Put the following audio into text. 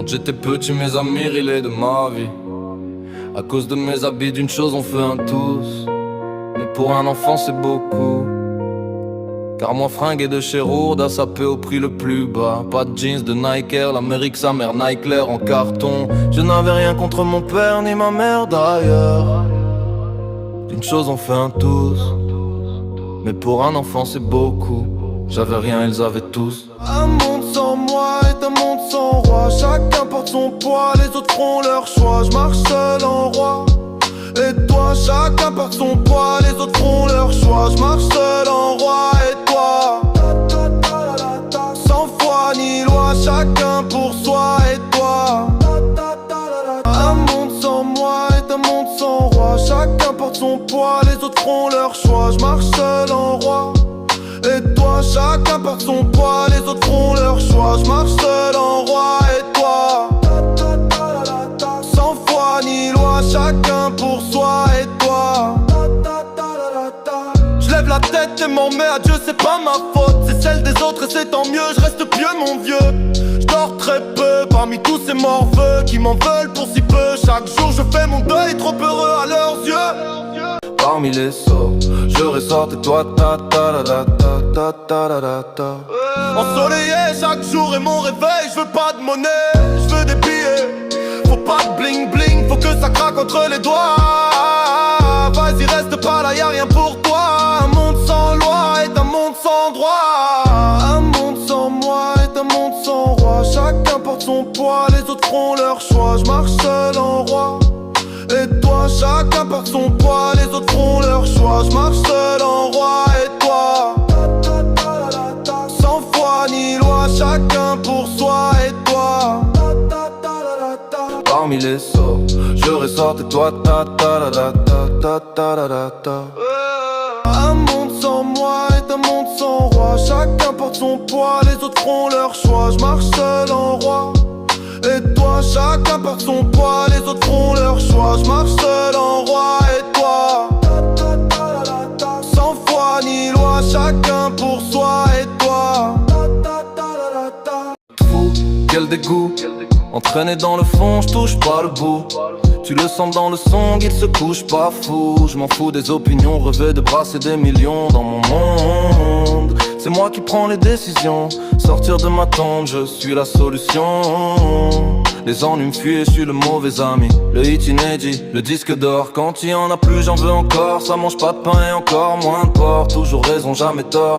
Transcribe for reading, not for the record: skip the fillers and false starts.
j'étais petit, mes amis rilaient de ma vie. À cause de mes habits, d'une chose on fait un tous. Mais pour un enfant c'est beaucoup. Car moi fringué de chez Rourde à saper au prix le plus bas. Pas de jeans de Nike Air, l'Amérique sa mère Nike Air en carton. Je n'avais rien contre mon père ni ma mère d'ailleurs. D'une chose on fait un tous. Mais pour un enfant c'est beaucoup. J'avais rien, ils avaient tous. Un monde sans moi est un monde sans roi. Chacun porte son poids, les autres font leur choix. Je marche seul en roi. Et toi, chacun porte son poids, les autres font leur choix. Je marche seul en roi. Et toi, sans foi ni loi, chacun pour soi. Et toi, un monde sans moi est un monde sans roi. Chacun porte son poids, les autres font leur choix. Je marche seul en roi. Et toi, chacun porte son poids, les autres font leur choix. Je marche seul en roi. Et toi, sans foi ni loi, chacun pour soi. Et toi, je lève la tête et m'en mets à Dieu, c'est pas ma faute. C'est celle des autres et c'est tant mieux, je reste pieux mon vieux. Je dors très peu parmi tous ces morveux qui m'en veulent pour si peu. Chaque jour je fais mon deuil, trop heureux à leurs yeux. Parmi les sorts, je ressors et toi ta ta ta ta ta ta ta ta ta. Ensoleillé chaque jour est mon réveil, je veux pas de monnaie, je veux des billets. Faut pas de bling bling, faut que ça craque entre les doigts. Vas-y reste pas là, y'a rien pour toi. Un monde sans loi est un monde sans droit. Un monde sans moi est un monde sans roi. Chacun porte son poids, les autres font leur choix. Je marche seul en roi. Et toi, chacun porte son poids, les autres font leur choix. Je marche seul en roi. Et toi, sans foi ni loi, chacun pour soi. Et toi, parmi les sorts, je ressors et toi ta ta ta ta ta ta ta ta. Un monde sans moi est un monde sans roi. Chacun porte son poids, les autres font leur choix. Je marche seul en roi. Et toi, chacun porte son poids, les autres font leur choix. Je marche seul en roi. Et toi, sans foi ni loi, chacun pour soi. Et toi, fou, quel dégoût. Entraîné dans le fond, je touche pas le bout. Tu le sens dans le son, il se couche pas fou. Je m'en fous des opinions, rêver de brasser des millions dans mon monde. C'est moi qui prends les décisions. Sortir de ma tombe, je suis la solution. Les ennuis me fuient, je suis le mauvais ami. Le hit inédit, le disque d'or. Quand il y en a plus, j'en veux encore. Ça mange pas de pain et encore moins de porc. Toujours raison, jamais tort.